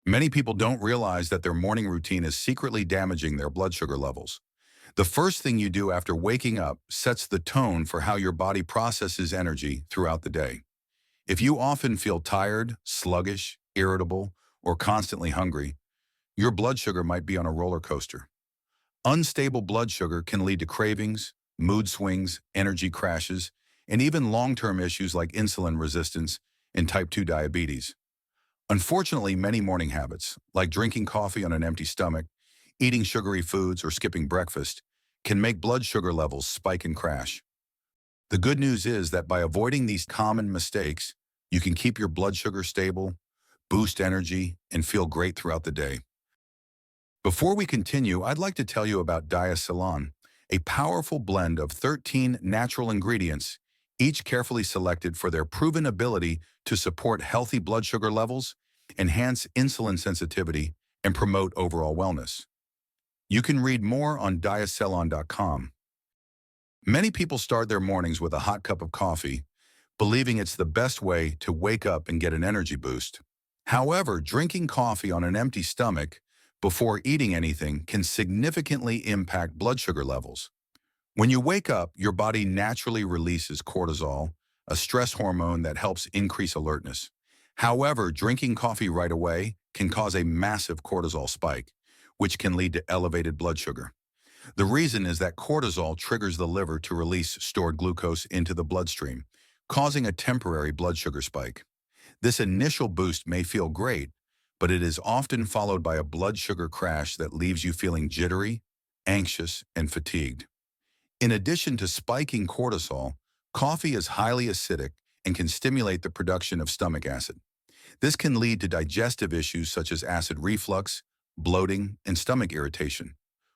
Many people don't realize that their morning routine is secretly damaging their blood sugar levels. The first thing you do after waking up sets the tone for how your body processes energy throughout the day. If you often feel tired, sluggish, irritable, or constantly hungry, your blood sugar might be on a roller coaster. Unstable blood sugar can lead to cravings, mood swings, energy crashes, and even long-term issues like insulin resistance and type 2 diabetes. Unfortunately, many morning habits, like drinking coffee on an empty stomach, eating sugary foods, or skipping breakfast, can make blood sugar levels spike and crash. The good news is that by avoiding these common mistakes, you can keep your blood sugar stable, boost energy, and feel great throughout the day. Before we continue, I'd like to tell you about Diacylon, a powerful blend of 13 natural ingredients, each carefully selected for their proven ability to support healthy blood sugar levels, enhance insulin sensitivity, and promote overall wellness. You can read more on diacylon.com. Many people start their mornings with a hot cup of coffee, believing it's the best way to wake up and get an energy boost. However, drinking coffee on an empty stomach before eating anything can significantly impact blood sugar levels. When you wake up, your body naturally releases cortisol, a stress hormone that helps increase alertness. However, drinking coffee right away can cause a massive cortisol spike, which can lead to elevated blood sugar. The reason is that cortisol triggers the liver to release stored glucose into the bloodstream, causing a temporary blood sugar spike. This initial boost may feel great, but it is often followed by a blood sugar crash that leaves you feeling jittery, anxious, and fatigued. In addition to spiking cortisol, coffee is highly acidic and can stimulate the production of stomach acid. This can lead to digestive issues such as acid reflux, bloating, and stomach irritation,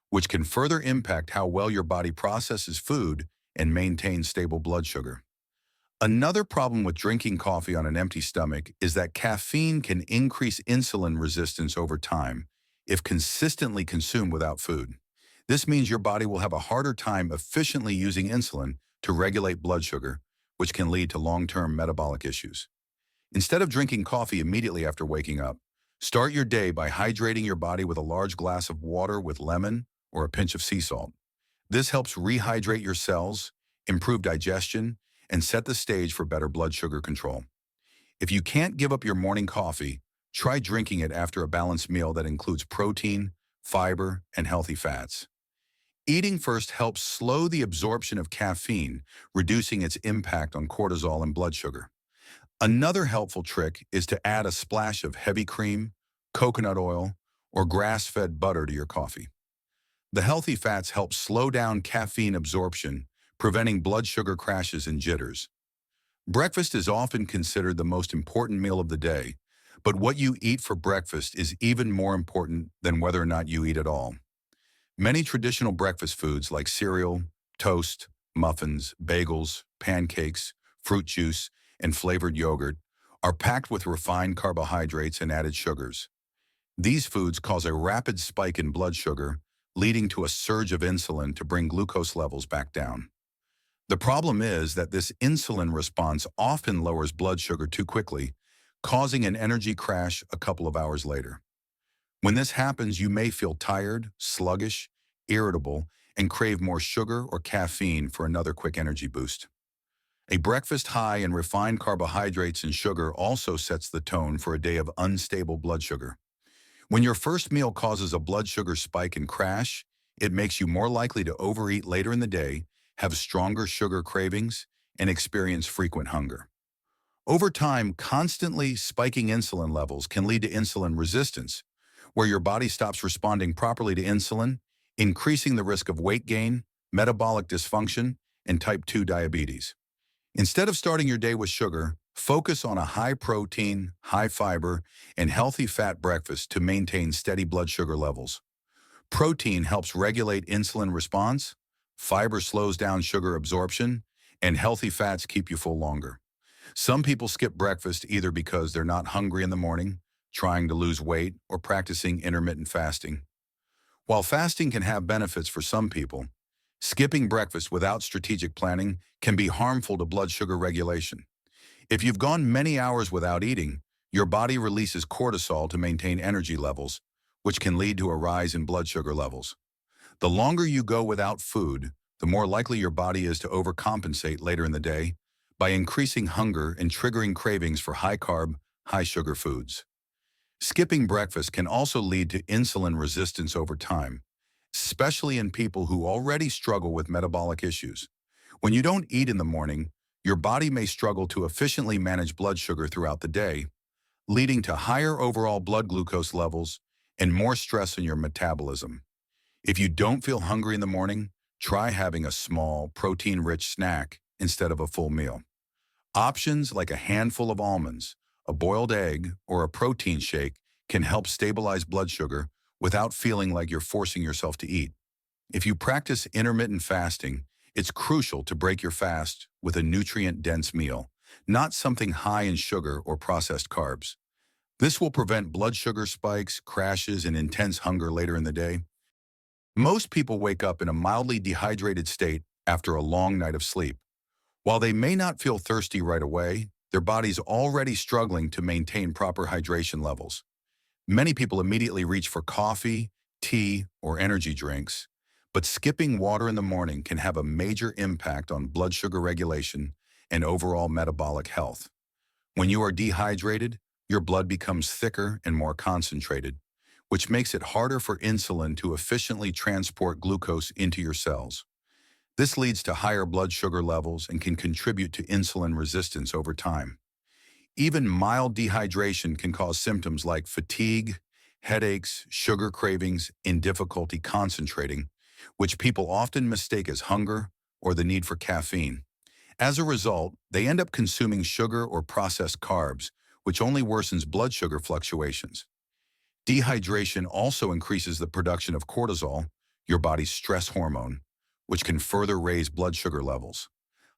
which can further impact how well your body processes food and maintains stable blood sugar. Another problem with drinking coffee on an empty stomach is that caffeine can increase insulin resistance over time if consistently consumed without food. This means your body will have a harder time efficiently using insulin to regulate blood sugar, which can lead to long-term metabolic issues. Instead of drinking coffee immediately after waking up, start your day by hydrating your body with a large glass of water with lemon or a pinch of sea salt. This helps rehydrate your cells, improve digestion, and set the stage for better blood sugar control. If you can't give up your morning coffee, try drinking it after a balanced meal that includes protein, fiber, and healthy fats. Eating first helps slow the absorption of caffeine, reducing its impact on cortisol and blood sugar. Another helpful trick is to add a splash of heavy cream, coconut oil, or grass-fed butter to your coffee. The healthy fats help slow down caffeine absorption, preventing blood sugar crashes and jitters. Breakfast is often considered the most important meal of the day, but what you eat for breakfast is even more important than whether or not you eat at all. Many traditional breakfast foods like cereal, toast, muffins, bagels, pancakes, fruit juice, and flavored yogurt are packed with refined carbohydrates and added sugars. These foods cause a rapid spike in blood sugar, leading to a surge of insulin to bring glucose levels back down. The problem is that this insulin response often lowers blood sugar too quickly, causing an energy crash a couple of hours later. When this happens, you may feel tired, sluggish, irritable, and crave more sugar or caffeine for another quick energy boost. A breakfast high in refined carbohydrates and sugar also sets the tone for a day of unstable blood sugar. When your first meal causes a blood sugar spike and crash, it makes you more likely to overeat later in the day, have stronger sugar cravings, and experience frequent hunger. Over time, constantly spiking insulin levels can lead to insulin resistance, where your body stops responding properly to insulin, increasing the risk of weight gain, metabolic dysfunction, and type 2 diabetes. Instead of starting your day with sugar, focus on a high-protein, high-fiber, and healthy fat breakfast to maintain steady blood sugar levels. Protein helps regulate insulin response, fiber slows down sugar absorption, and healthy fats keep you full longer. Some people skip breakfast either because they're not hungry in the morning, trying to lose weight, or practicing intermittent fasting. While fasting can have benefits for some people, skipping breakfast without strategic planning can be harmful to blood sugar regulation. If you've gone many hours without eating, Your body releases cortisol to maintain energy levels, which can lead to a rise in blood sugar levels. The longer you go without food, the more likely your body is to overcompensate later in the day by increasing hunger and triggering cravings for high-carb, high-sugar foods. Skipping breakfast can also lead to insulin resistance over time, especially in people who already struggle with metabolic issues. When you don't eat in the morning, your body may struggle to efficiently manage blood sugar throughout the day, leading to higher overall blood glucose levels and more stress in your metabolism. If you don't feel hungry in the morning, try having a small, protein-rich snack instead of a full meal. Options like a handful of almonds, a boiled egg, or a protein shake can help stabilize blood sugar without feeling like you're forcing yourself to eat. If you practice intermittent fasting, it's crucial to break your fast with a nutrient-dense meal, not something high in sugar or processed carbs. This will prevent blood sugar spikes, crashes, and intense hunger later in the day. Most people wake up in a mildly dehydrated state after a long night of sleep. While they may not feel thirsty right away, their body's already struggling to maintain proper hydration levels. Many people immediately reach for coffee, tea, or energy drinks, but skipping water in the morning can have a major impact on blood sugar regulation and overall metabolic health. When you are dehydrated, your blood becomes thicker and more concentrated, which makes it harder for insulin to efficiently transport glucose into your cells. This leads to higher blood sugar levels and can contribute to insulin resistance over time. Even mild dehydration can cause symptoms like fatigue, headaches, sugar cravings, and difficulty concentrating, which people often mistake as hunger or the need for caffeine. As a result, they end up consuming sugar or processed carbs, which only worsens blood sugar fluctuations. Dehydration also increases the production of cortisol, your body's stress hormone, which can further raise blood sugar levels.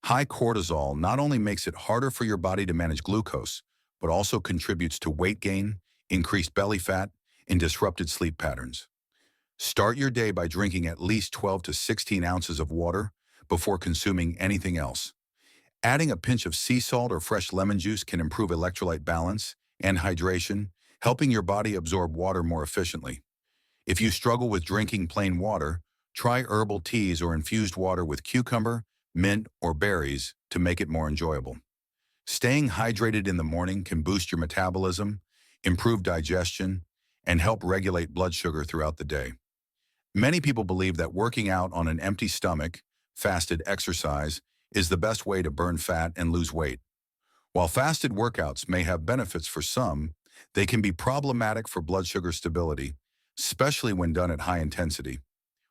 High cortisol not only makes it harder for your body to manage glucose, but also contributes to weight gain, increased belly fat, and disrupted sleep patterns. Start your day by drinking at least 12 to 16 ounces of water before consuming anything else. Adding a pinch of sea salt or fresh lemon juice can improve electrolyte balance and hydration, helping your body absorb water more efficiently. If you struggle with drinking plain water, try herbal teas or infused water with cucumber, mint, or berries to make it more enjoyable. Staying hydrated in the morning can boost your metabolism, improve digestion, and help regulate blood sugar throughout the day. Many people believe that working out on an empty stomach, fasted exercise, is the best way to burn fat and lose weight. While fasted workouts may have benefits for some, they can be problematic for blood sugar stability, especially when done at high intensity.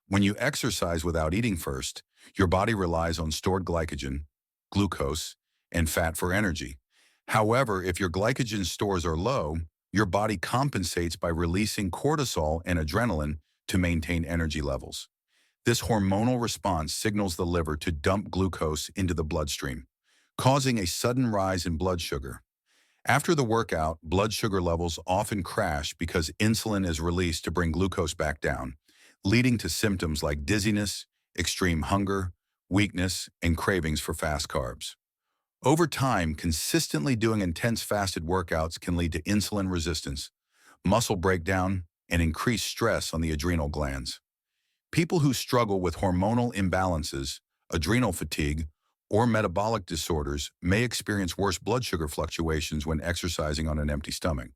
When you exercise without eating first, your body relies on stored glycogen, glucose, and fat for energy. However, if your glycogen stores are low, your body compensates by releasing cortisol and adrenaline to maintain energy levels. This hormonal response signals the liver to dump glucose into the bloodstream, causing a sudden rise in blood sugar. After the workout, blood sugar levels often crash because insulin is released to bring glucose back down, leading to symptoms like dizziness, extreme hunger, weakness, and cravings for fast carbs. Over time, consistently doing intense fasted workouts can lead to insulin resistance, muscle breakdown, and increased stress on the adrenal glands. People who struggle with hormonal imbalances, adrenal fatigue, or metabolic disorders may experience worse blood sugar fluctuations when exercising on an empty stomach.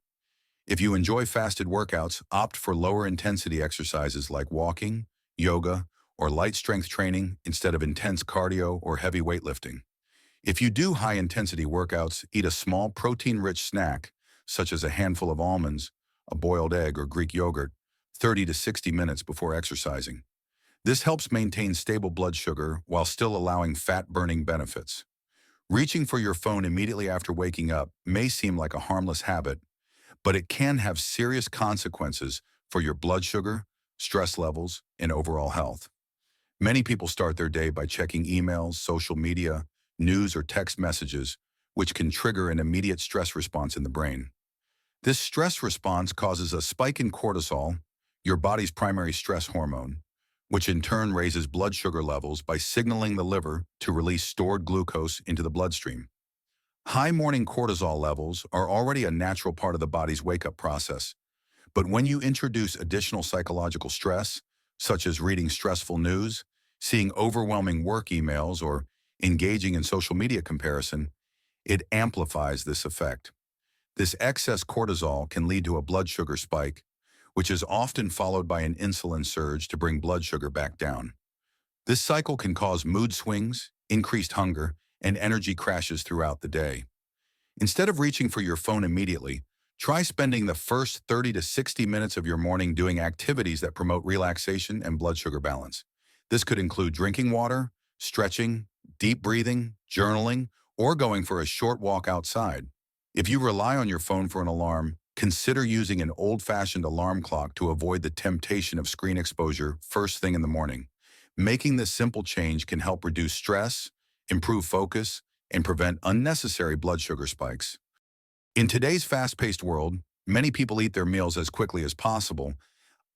If you enjoy fasted workouts, opt for lower intensity exercises like walking, yoga, or light strength training instead of intense cardio or heavy weightlifting. If you do high intensity workouts, eat a small protein-rich snack, such as a handful of almonds, a boiled egg, or Greek yogurt, 30 to 60 minutes before exercising. This helps maintain stable blood sugar while still allowing fat-burning benefits. Reaching for your phone immediately after waking up may seem like a harmless habit, but it can have serious consequences for your blood sugar, stress levels, and overall health. Many people start their day by checking emails, social media, news, or text messages, which can trigger an immediate stress response in the brain. This stress response causes a spike in cortisol, your body's primary stress hormone, which in turn raises blood sugar levels by signaling the liver to release stored glucose into the bloodstream. High morning cortisol levels are already a natural part of the body's wake-up process. But when you introduce additional psychological stress, such as reading stressful news, seeing overwhelming work emails, or engaging in social media comparison, it amplifies this effect. This excess cortisol can lead to a blood sugar spike, which is often followed by an insulin surge to bring blood sugar back down. This cycle can cause mood swings, increased hunger, and energy crashes throughout the day. Instead of reaching for your phone immediately, try spending the first 30 to 60 minutes of your morning doing activities that promote relaxation and blood sugar balance. This could include drinking water, stretching, deep breathing, journaling, or going for a short walk outside. If you rely on your phone for an alarm, consider using an old-fashioned alarm clock to avoid the temptation of screen exposure first thing in the morning. Making this simple change can help reduce stress, improve focus, and prevent unnecessary blood sugar spikes. In today's fast-paced world, many people eat their meals as quickly as possible,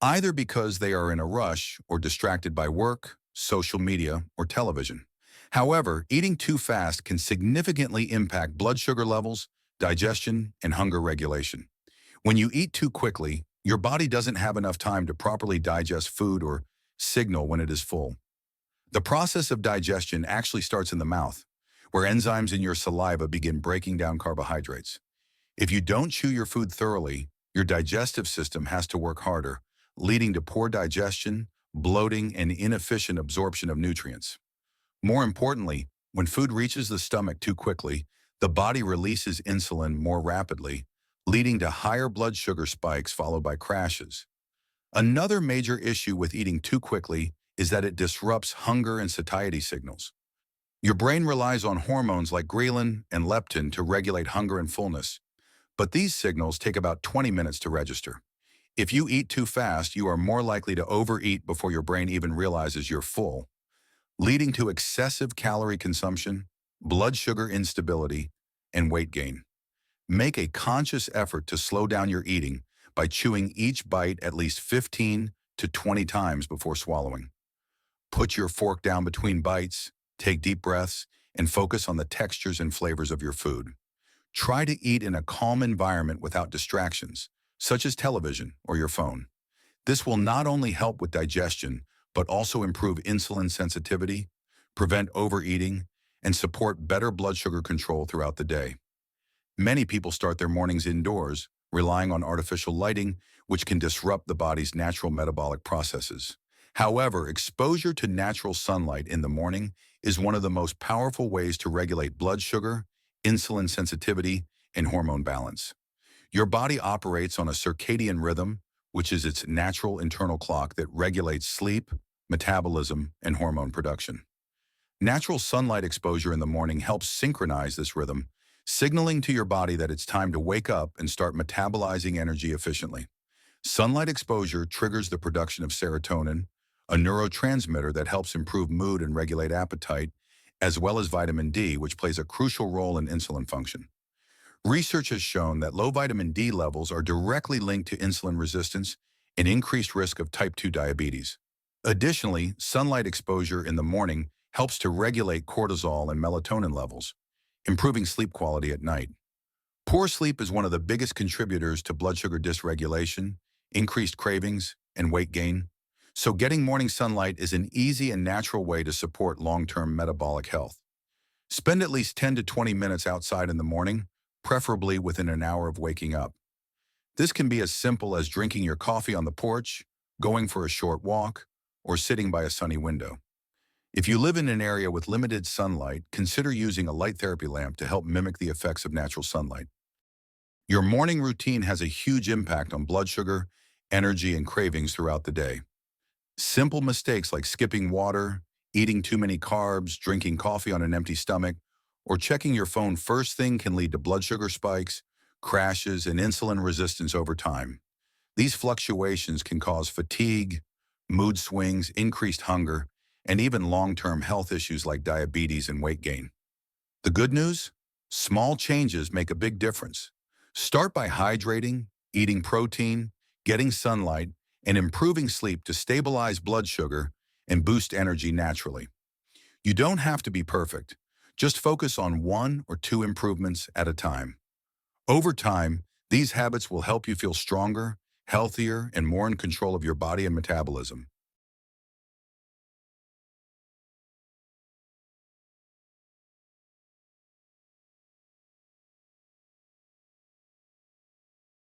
either because they are in a rush or distracted by work, social media, or television. However, eating too fast can significantly impact blood sugar levels, digestion, and hunger regulation. When you eat too quickly, your body doesn't have enough time to properly digest food or signal when it is full. The process of digestion actually starts in the mouth, where enzymes in your saliva begin breaking down carbohydrates. If you don't chew your food thoroughly, your digestive system has to work harder, leading to poor digestion, bloating, and inefficient absorption of nutrients. More importantly, when food reaches the stomach too quickly, the body releases insulin more rapidly, leading to higher blood sugar spikes followed by crashes. Another major issue with eating too quickly is that it disrupts hunger and satiety signals. Your brain relies on hormones like ghrelin and leptin to regulate hunger and fullness, but these signals take about 20 minutes to register. If you eat too fast, you are more likely to overeat before your brain even realizes you're full, leading to excessive calorie consumption, blood sugar instability, and weight gain. Make a conscious effort to slow down your eating by chewing each bite at least 15 to 20 times before swallowing. Put your fork down between bites, take deep breaths, and focus on the textures and flavors of your food. Try to eat in a calm environment without distractions, such as television or your phone. This will not only help with digestion, but also improve insulin sensitivity, prevent overeating, and support better blood sugar control throughout the day. Many people start their mornings indoors, relying on artificial lighting, which can disrupt the body's natural metabolic processes. However, exposure to natural sunlight in the morning is one of the most powerful ways to regulate blood sugar, insulin sensitivity, and hormone balance. Your body operates on a circadian rhythm, which is its natural internal clock that regulates sleep, metabolism, and hormone production. Natural sunlight exposure in the morning helps synchronize this rhythm, signaling to your body that it's time to wake up and start metabolizing energy efficiently. Sunlight exposure triggers the production of serotonin, a neurotransmitter that helps improve mood and regulate appetite, as well as vitamin D, which plays a crucial role in insulin function. Research has shown that low vitamin D levels are directly linked to insulin resistance and increased risk of type 2 diabetes. Additionally, sunlight exposure in the morning helps to regulate cortisol and melatonin levels, improving sleep quality at night. Poor sleep is one of the biggest contributors to blood sugar dysregulation, increased cravings, and weight gain. So getting morning sunlight is an easy and natural way to support long-term metabolic health. Spend at least 10 to 20 minutes outside in the morning, preferably within an hour of waking up. This can be as simple as drinking your coffee on the porch, going for a short walk, or sitting by a sunny window. If you live in an area with limited sunlight, consider using a light therapy lamp to help mimic the effects of natural sunlight. Your morning routine has a huge impact on blood sugar, energy, and cravings throughout the day. Simple mistakes like skipping water, eating too many carbs, drinking coffee on an empty stomach, or checking your phone first thing can lead to blood sugar spikes, crashes, and insulin resistance over time. These fluctuations can cause fatigue, mood swings, increased hunger, and even long-term health issues like diabetes and weight gain. The good news? Small changes make a big difference. Start by hydrating, eating protein, getting sunlight, and improving sleep to stabilize blood sugar and boost energy naturally. You don't have to be perfect. Just focus on 1 or 2 improvements at a time. Over time, these habits will help you feel stronger, healthier, and more in control of your body and metabolism.